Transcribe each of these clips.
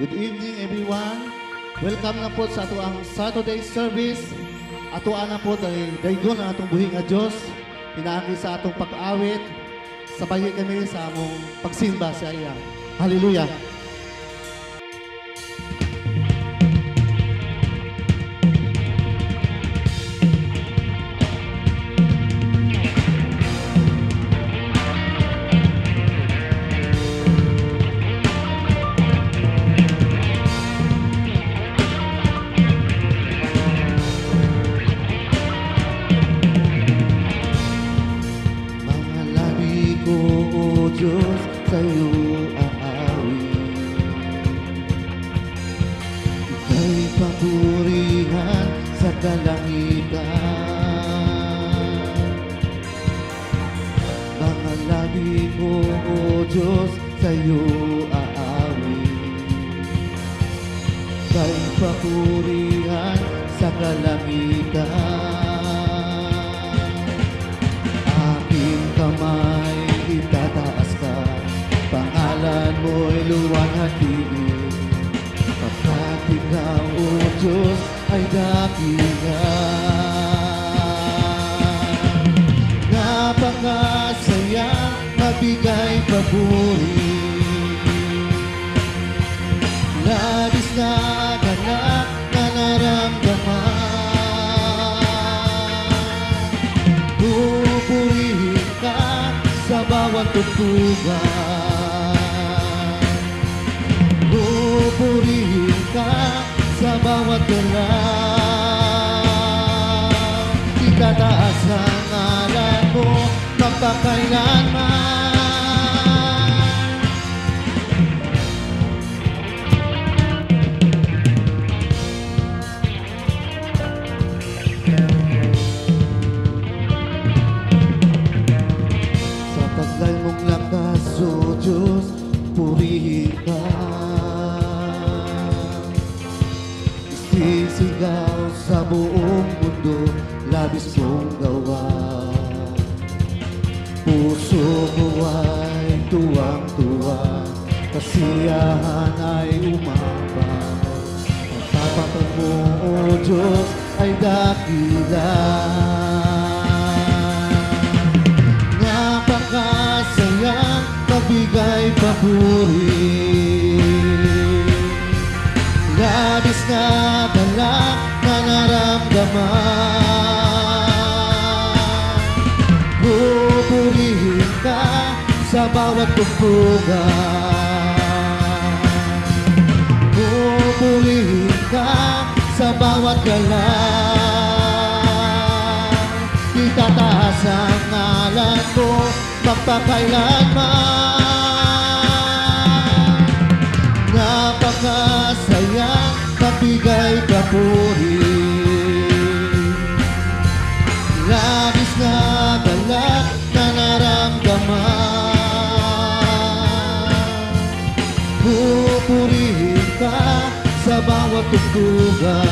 Good evening everyone. Welcome na po sa ato ang Saturday service. Atuan na po daygon ang atong buhi nga Dios. Pinaagi sa atong pag-awit. Sabay kami sa among pagsimba sa iya. Hallelujah. Diyos, sa'yo aawit. Ika'y papurihan sa kalangitan. Mga labi ko, O Diyos, sa'yo aawit. Ika'y papurihan sa kalangitan. Aking kamay itataas ka, pangalan mo'y luwalhatiin, pagkat ikaw, O Diyos, ay dakilan. Napakasaya, mabigay papuri, labis na ganap na naramdaman. Pupurihin ka sa bawat tugtugan, pupurihin ka sa bawat galaw. Itataas ang ngalan mo magpakailanman. Taglay mong lakas, O Diyos, purihin ka. Isisigaw sa buong mundo, labis mong gawa. Puso mo ay tuwang-tuwa, kasiyahan ay umabang. Ang tapatan mo, O Diyos, ay dakilan. Napakasayang mabigay papuri, labis na galak na naramdaman. Pupurihin ka sa bawat tugtugan, pupurihin ka sa bawat galaw. Itataas ang ngalan mo magpakailanman. Napakasaya, mabigay papuri, labis na galak na naramdaman. Pupurihin ka sa bawat tugtugan,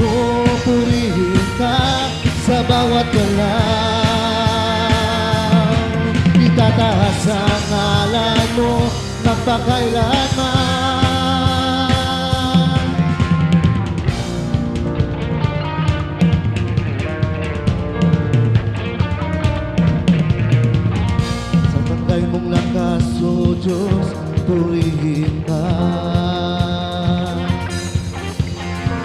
pupurihin ka sa bawat galaw. Itataas ang ngalan mo magpakailanman. Sa bangkay mong lakas, O Diyos, purihin ka.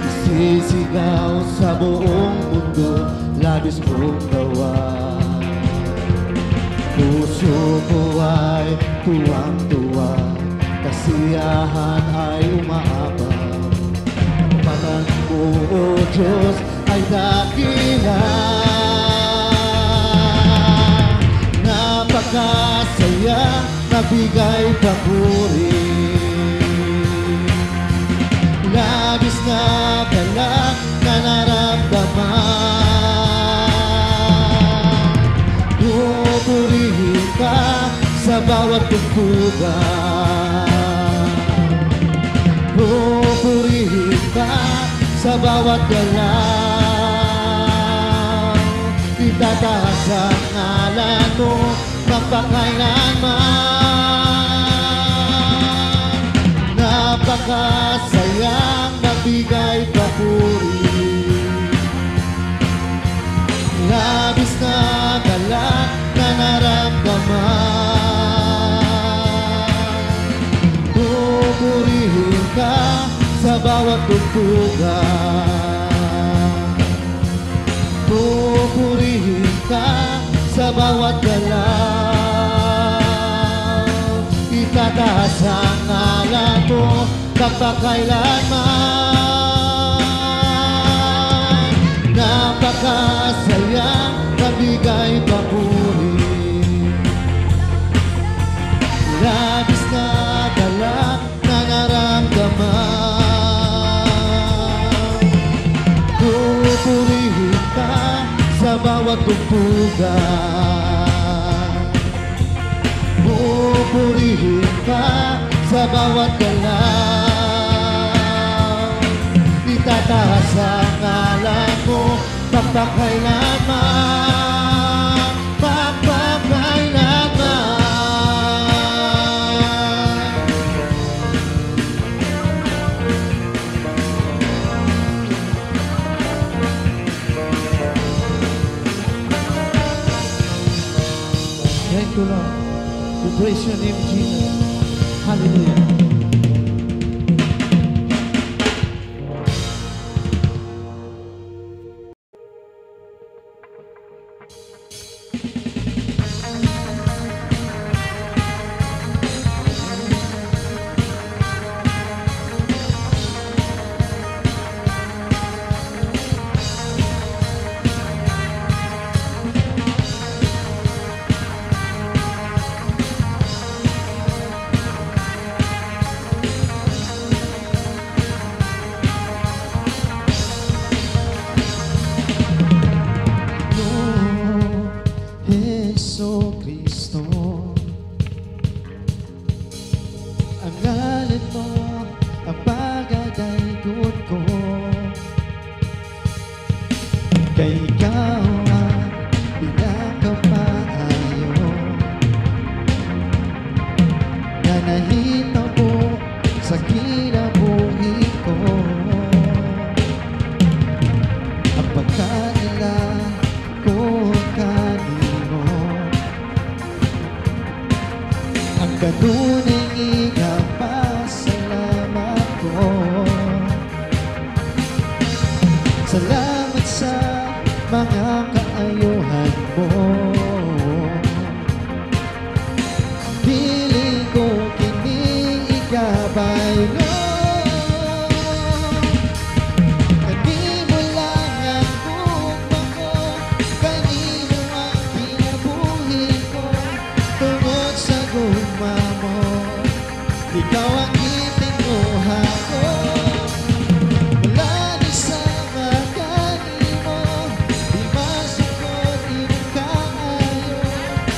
Isisigaw sa buong mundo, labis mong gawa. Puso ko ay tuwang-tuwa, kasiyahan ay umaabang. Ang patan mo, O Diyos, ay dakilan. Napakasaya, nabigay papuri, labis na galak na naramdaman. Pupurihin ka sa bawat tugtugan, pupurihin ka sa bawat galaw. Itataas ang ngalan mo magpakailanman. napakasayang nabigay papuri. Labis na galak na naramdaman. Pupurihin ka sa bawat tugtugan. Pupurihin ka sa bawat galaw. Itataas ang ngalan mo kapakailanman. Napakasayang nabigay papuri. Labis na galak na naramdaman. Pupurihin ka sa bawat tugtugan. Pupurihin ka sa bawat galaw. Itataas ang ngalan mo magpakailanman, magpakailanman. Thank you, Lord. We praise your name, Jesus. Hallelujah. Salamat sa mga kaayuhan mo. Piling ko kiniigabay mo. Kanino lang ang gugma ko, kanino ang kinabuhi ko. Tungod sa gugma mo, ikaw ang itinuha ko.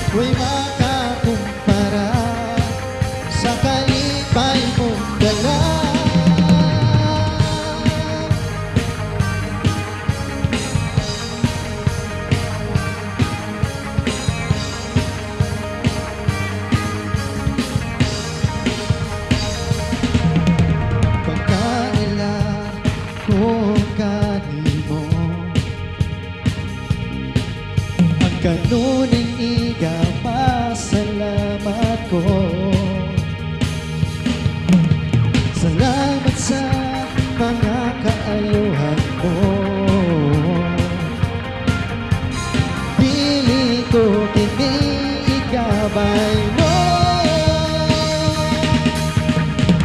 Huwag makakumpara sa kalipay mong dala. Pagkailan kung kanino ang kanuning pasalamat ko. Salamat sa mga kaayuhan mo. Pili ko kiniigabay mo.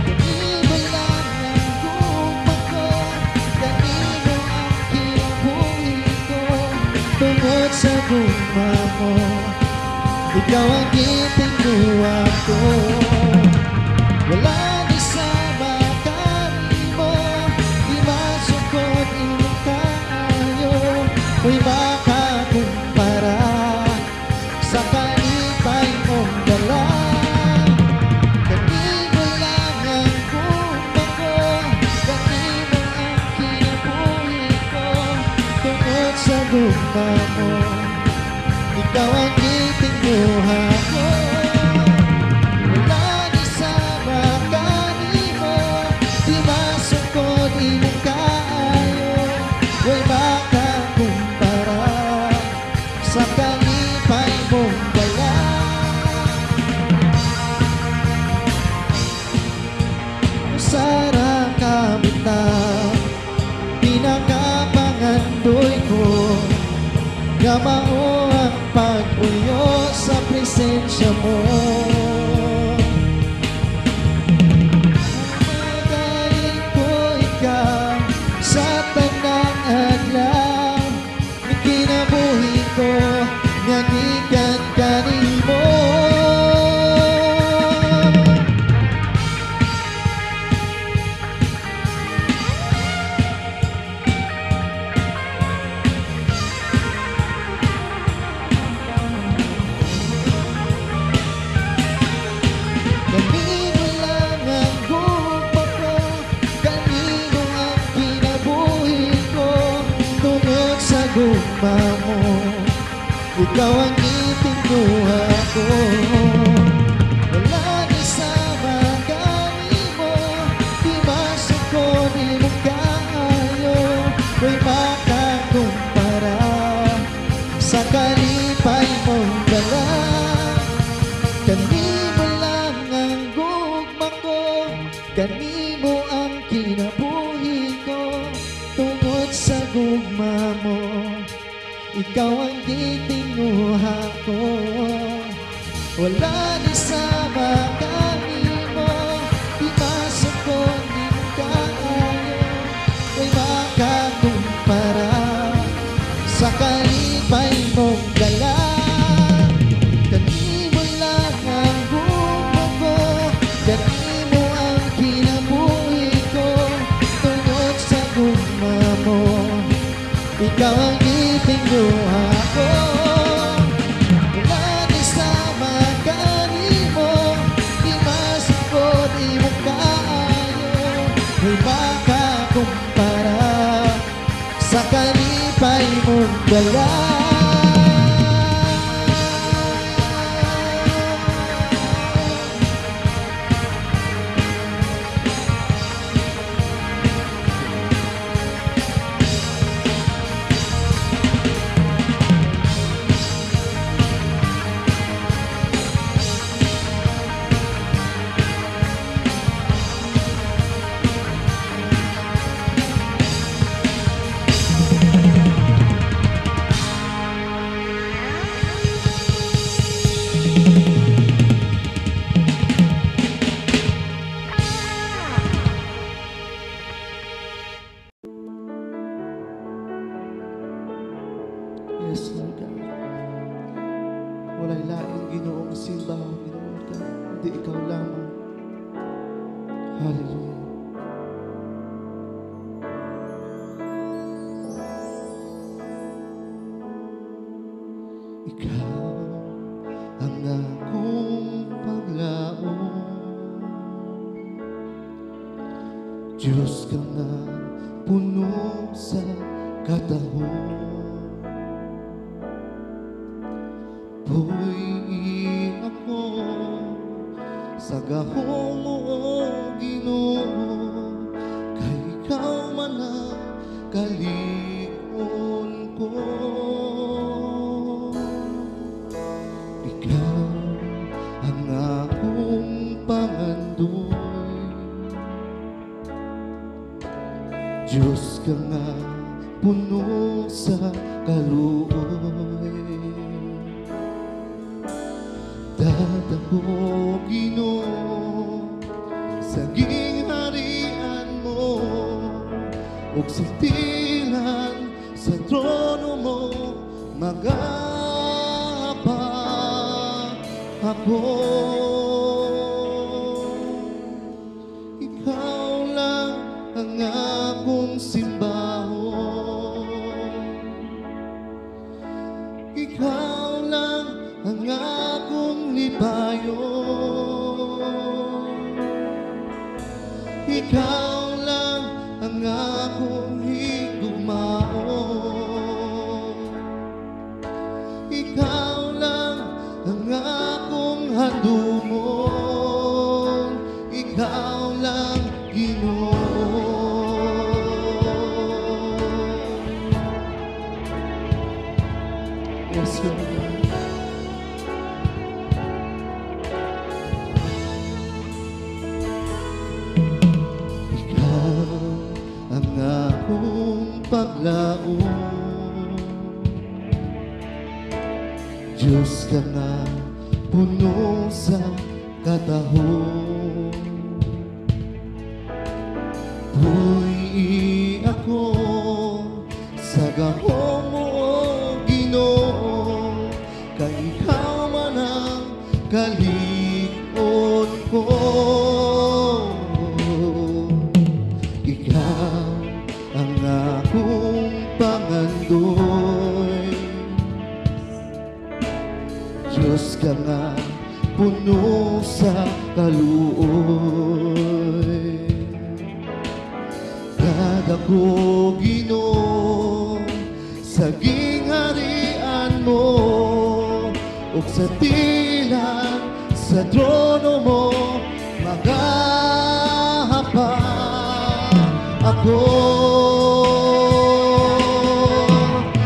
Kanino lang ang gugma ko, kanino ang kinabuhi ko. Tungod sa gugma mo, ikaw ang itinuha ko. Wala di sa makari mo, di masukot iyong kaayo. Huwag makakumpara sa kalipay mong dala. Kanino lang ang gugma ko, kanino ang kinabuhi ko. Tungod sa gugma mo, ikaw ang itinuha ko. Wala di sa makari mo, sarang kabutang pinakapangandoy ko. Gamao ang pagpuyo sa presensya mo. Magaling ko ikaw sa tanang adlaw. May kinabuhi ko nga gikan kanimo. Kanino lang ang gugma ko, kanino ang kinabuhi ko. Tungod sa gugma mo, ikaw ang itinuha ko. Wala ni sama kanimo, di masuko ni mo kaayo. Ko'y makakumpara sa kalipay mong dala. Kanimo lang ang gugma ko, kanimo ang kinabuhi ko. Tungod sa gugma mo, ikaw ang itinuha ko. Wala ni sama kanimo, di masuko ni mo kaayo. Ko'y makakumpara sa kalipay mong dala. Kanimo lang ang gugma ko, kanimo ang kinabuhi ko. Tungod sa gugma mo, ikaw ang itinuha ko. Wala ni sama kanimo, di masuko di mo kaayo. May makakumpara sa kalipay mong dala. Yes, Lord God. Wala'y laing Ginoong simbahan, Lord God, hindi ikaw lamang. Hallelujah. Ikaw ang akong paglaom, Diyos ka na puno sa katahon. Buhay ako sa gahong mo, Ginoo, kay ikaw man ang kalikon ko. Ikaw ang akong pangandoy, Diyos ka nga puno sa kaluoy. Dadako, Ginoo, sa gingharian mo, ug sa tilan sa trono mo, magapa ako. Ikaw lang ang akong simbahon, ikaw lang ang akong lipayon. Ikaw lang ang akong higugmaon. Ikaw lang ang akong handumon. Ikaw lang, Ginoo. Yes, Lord. akong paglaong. Diyos ka nga puno sa katahon. Buhi ako sa gahong mo, Ginoo, kay ikaw man ang kalig-on ko. Ikaw ang akong pangandoy. Diyos ka nga puno sa kaluoy. Dadako, Ginoo, sa gingharian mo, ug sa tilan sa trono mo, magahapa ako.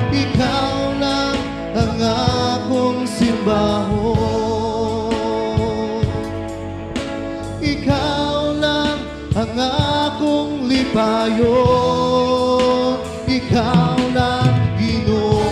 Ikaw lang ang akong simbahon. Ikaw lang ang akong lipayon. Ikaw lang, Ginoo.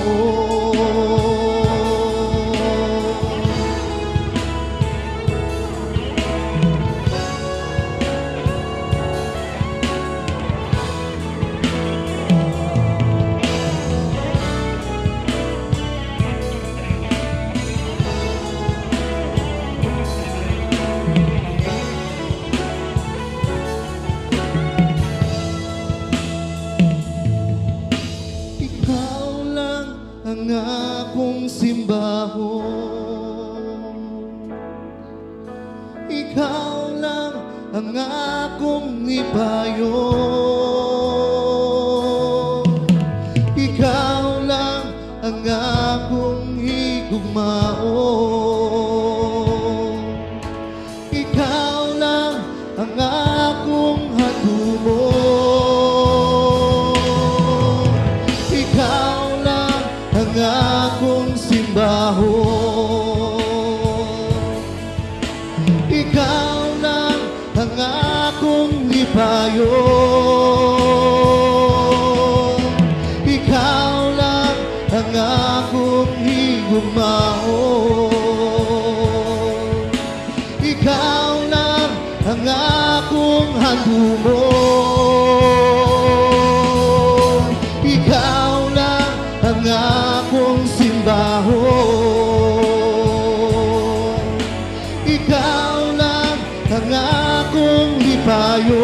Ang akong simbahon. Ikaw lang ang akong ipayon. Ikaw lang ang akong higugmaon. Ikaw lang ang akong hadumon. Ikaw ang akong simbahon. Ikaw lang ang akong lipayon. Ikaw lang ang akong higugmaon. Ikaw lang ang akong handumon. Ikaw lang ang akong simbahon. Ikaw lang ang akong lipayon.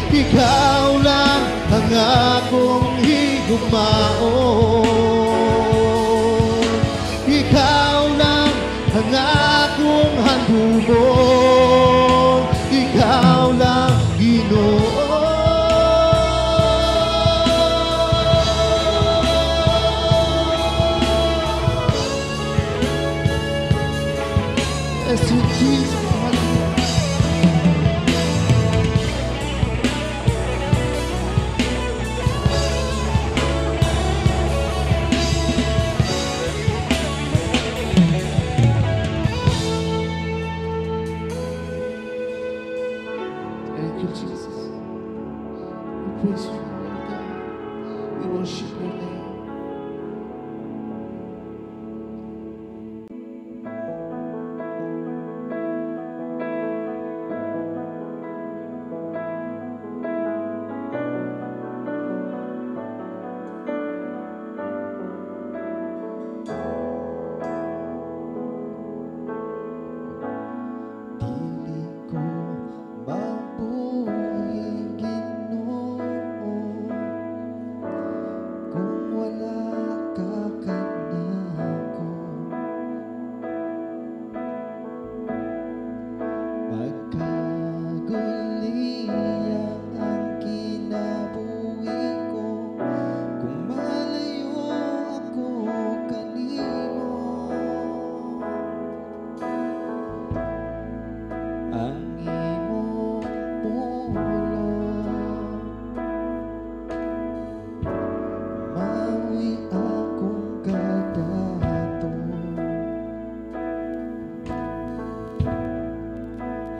Ikaw lang ang akong higugmaon. Ikaw lang ang akong handumon. Ikaw lang, Ginoo. Yes, you Jesus. Thank you, Jesus. We praise you, Lord God. We worship your name.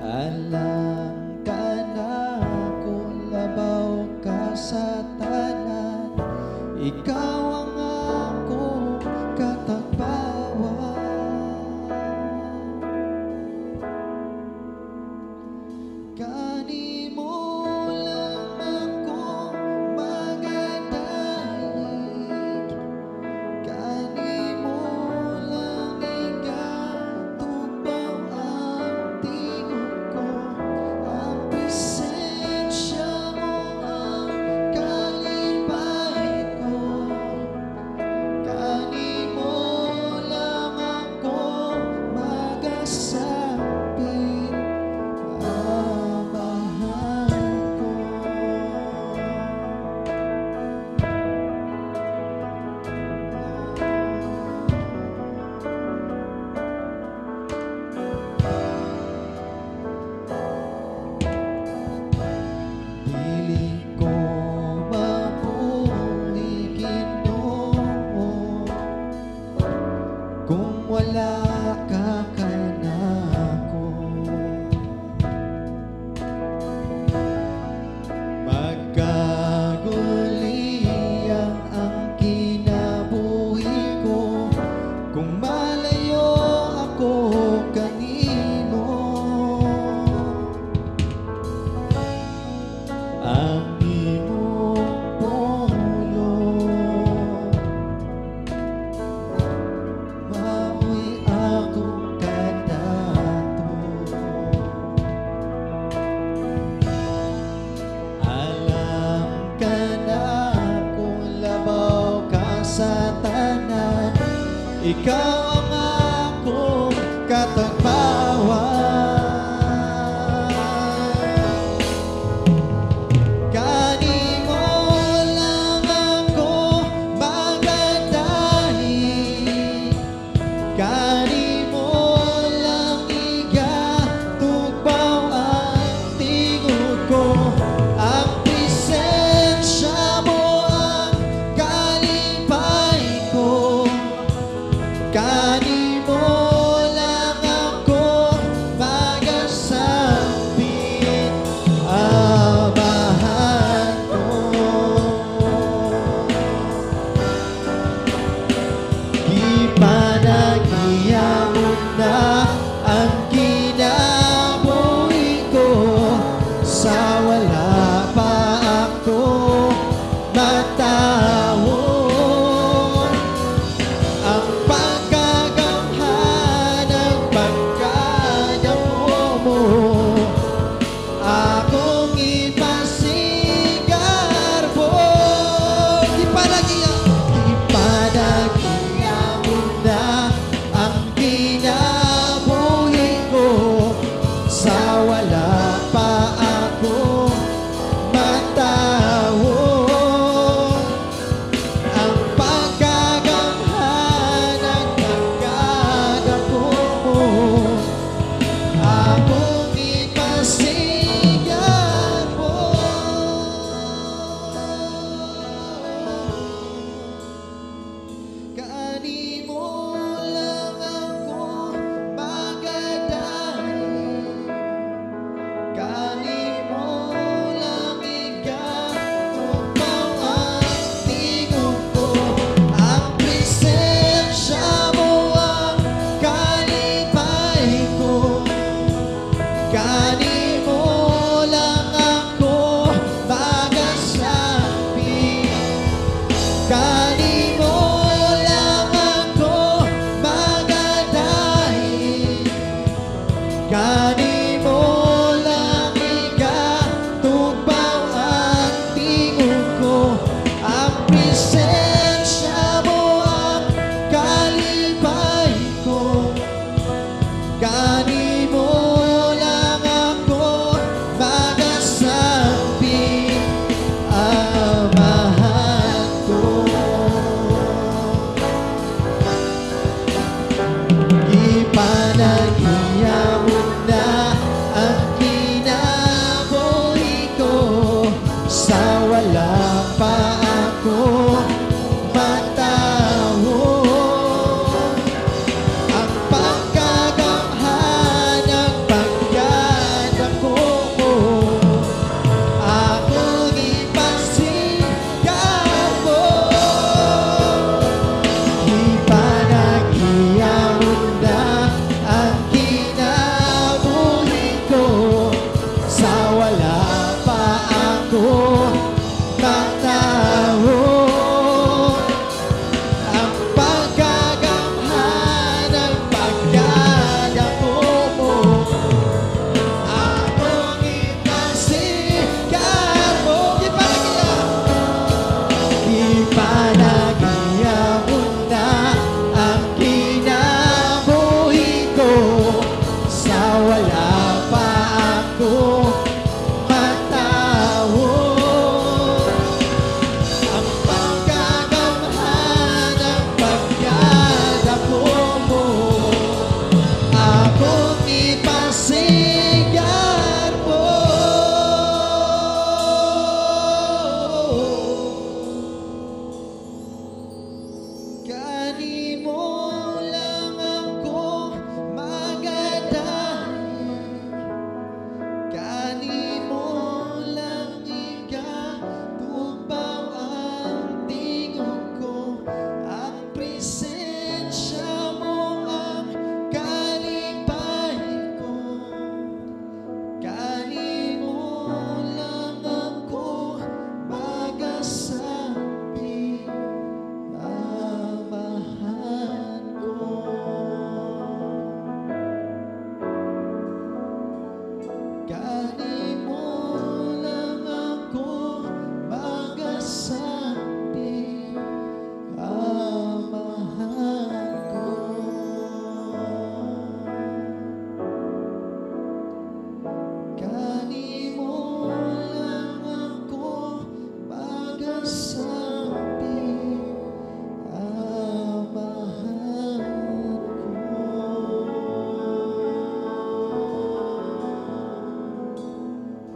Alam ka na kung sa tanan. Ikaw ang akong katagbawan. Kani mo lang akong magadaig, kani mo lang ikatubaw ang tingog ko. Ang presensya mo ang kalipay ko. Kani mo lang akong magasapit, mahal ko. Piling ko mabuhay, Ginoo, kung wala ka kanako. Magkaguliyang ang kinabuhi ko kung malayo ako kanimo. Ang imong pulong mao'y akong kadato. Alam ka na kung labaw ka sa tanan, ikaw ang akong katagbawan. Kani mo lang ako magadaig, kani mo lang igatugbaw ang tingog ko. Ang presensya mo ang kalipay ko.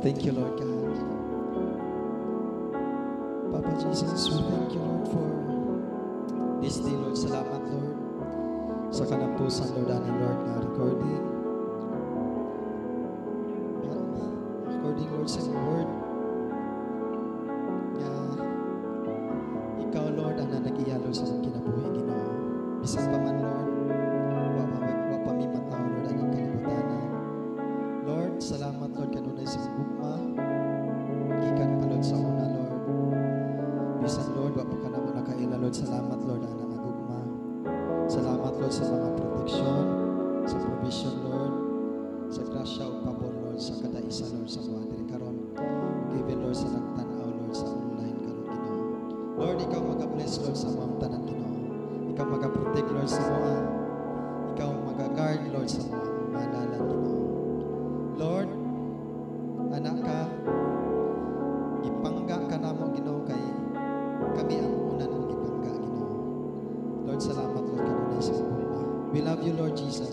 Thank you, Lord God. Papa Jesus, we thank you, Lord, for this day, Lord. Salamat, Lord, sa kalampusan, Lord, ani Lord, na recording. According, Lord, sa iyong word, nga ikaw, Lord, ang nanag-iya, Lord, sa mong kinabuhi, Ginoo. Bisan pa man, Lord, wa pa mi mataw, Lord, ang kalibutanan. Lord, salamat, Lord, kanunay sa mong gugma. Gikan pa, Lord, sa una, Lord. Bisan, Lord, wa pa ka naman nakaila, Lord. Salamat, Lord, ang nangagugma. Salamat, Lord, sa mga proteksyon, sa provision, Lord, sa grasya o pabor, Lord, sa kada isa, Lord, sa mga diri karon. Given, Lord, sa nagtanaw, Lord, sa online karon, Ginoo. Lord, ikaw mag-bless, Lord, sa mga tanan, Ginoo. Ikaw mag-protect, Lord, sa mga. Ikaw mag-guard, Lord, sa mga manalan, Ginoo. Lord, anak ka, ipangga ka namo, Ginoo, kay kami ang una ng ipangga, Ginoo. Lord, salamat, Lord, kanunay sa buhay. We love you, Lord Jesus.